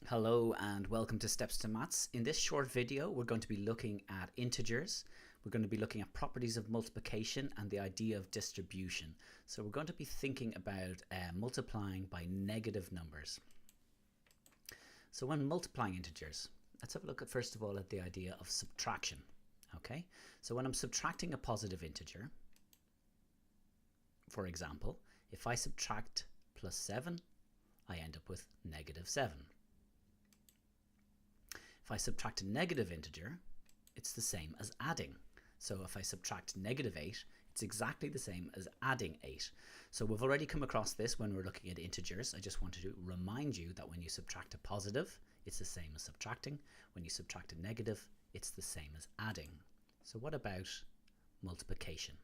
Hello and welcome to Steps to Maths. In this short video we're going to be looking at integers. We're going to be looking at properties of multiplication and the idea of distribution. So we're going to be thinking about multiplying by negative numbers. So when multiplying integers, let's have a look at first of all at the idea of subtraction. Okay, so when I'm subtracting a positive integer, for example, if I subtract plus 7, I end up with negative 7. If I subtract a negative integer, it's the same as adding. So if I subtract negative 8, it's exactly the same as adding 8. So we've already come across this when we're looking at integers. I just wanted to remind you that when you subtract a positive, it's the same as subtracting. When you subtract a negative, it's the same as adding. So what about multiplication?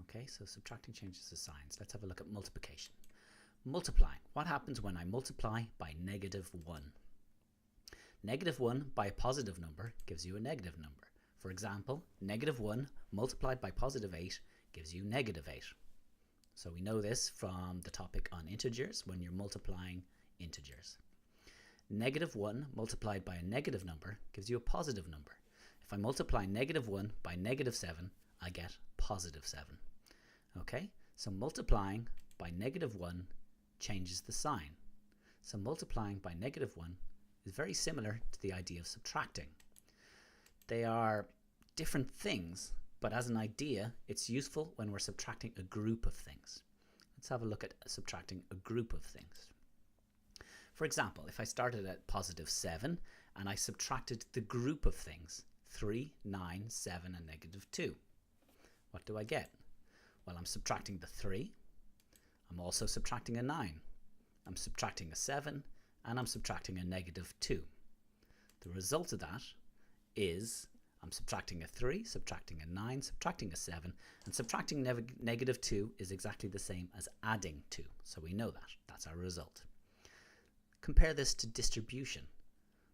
Okay, so subtracting changes the signs. Let's have a look at multiplication. Multiplying. What happens when I multiply by negative 1? Negative 1 by a positive number gives you a negative number. For example, negative 1 multiplied by positive 8 gives you negative 8. So we know this from the topic on integers when you're multiplying integers. Negative 1 multiplied by a negative number gives you a positive number. If I multiply negative 1 by negative 7, I get positive 7. Okay, so multiplying by negative 1 changes the sign. So multiplying by negative 1 is very similar to the idea of subtracting. They are different things, but as an idea, it's useful when we're subtracting a group of things. Let's have a look at subtracting a group of things. For example, if I started at positive 7 and I subtracted the group of things, 3, 9, 7 and negative 2, what do I get? Well, I'm subtracting the 3, I'm also subtracting a 9, I'm subtracting a 7, and I'm subtracting a negative 2. The result of that is I'm subtracting a 3, subtracting a 9, subtracting a 7, and subtracting negative 2 is exactly the same as adding 2. So we know that. That's our result. Compare this to distribution.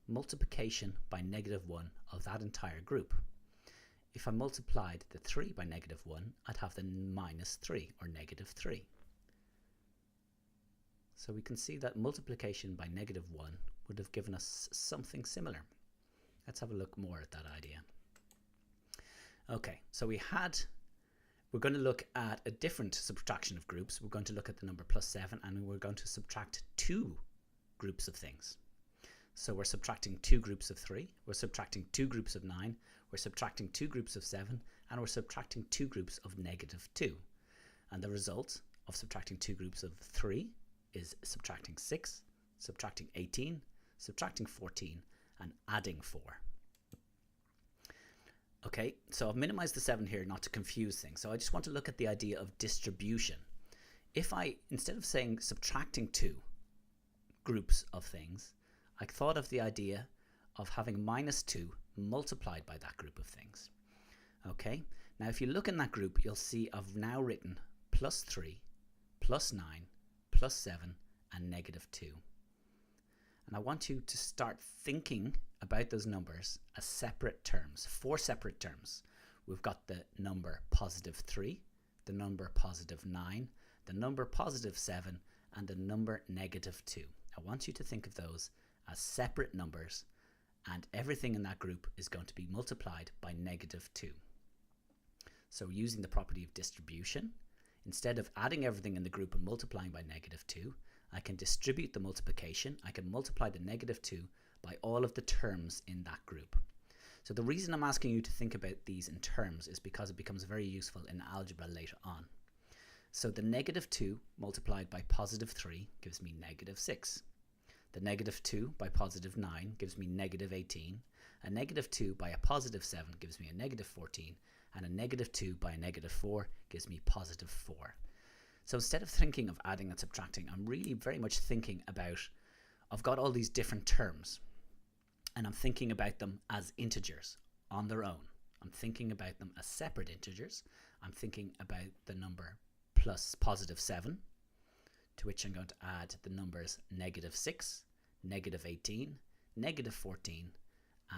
Multiplication by negative 1 of that entire group. If I multiplied the 3 by negative 1, I'd have the minus 3 or negative 3. So we can see that multiplication by negative 1 would have given us something similar. Let's have a look more at that idea. Okay, so we're going to look at a different subtraction of groups. We're going to look at the number plus 7 and we're going to subtract two groups of things. So we're subtracting two groups of 3, we're subtracting two groups of 9, we're subtracting two groups of 7, and we're subtracting two groups of negative 2. And the result of subtracting two groups of 3 is subtracting 6, subtracting 18, subtracting 14, and adding 4. Okay, so I've minimized the 7 here not to confuse things. So I just want to look at the idea of distribution. If I, instead of saying subtracting two groups of things, I thought of the idea of having minus 2 multiplied by that group of things. Okay, now if you look in that group, you'll see I've now written plus 3, plus 9, plus 7 and negative 2. And I want you to start thinking about those numbers as separate terms, 4 separate terms. We've got the number positive 3, the number positive 9, the number positive 7 and the number negative 2. I want you to think of those as separate numbers and everything in that group is going to be multiplied by negative 2. So using the property of distribution, instead of adding everything in the group and multiplying by negative 2, I can distribute the multiplication. I can multiply the negative 2 by all of the terms in that group. So the reason I'm asking you to think about these in terms is because it becomes very useful in algebra later on. So the negative 2 multiplied by positive 3 gives me negative 6. The negative 2 by positive 9 gives me negative 18. A negative 2 by a positive 7 gives me a negative 14. And a negative 2 by a negative 4 gives me positive 4. So instead of thinking of adding and subtracting, I'm really very much thinking about, I've got all these different terms and I'm thinking about them as integers on their own. I'm thinking about them as separate integers. I'm thinking about the number plus positive 7, to which I'm going to add the numbers negative 6, negative 18, negative 14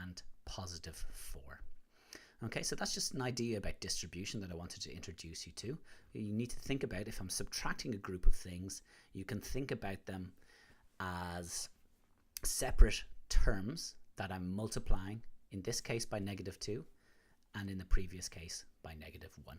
and positive 4. Okay, so that's just an idea about distribution that I wanted to introduce you to. You need to think about, if I'm subtracting a group of things, you can think about them as separate terms that I'm multiplying, in this case by -2 and in the previous case by -1.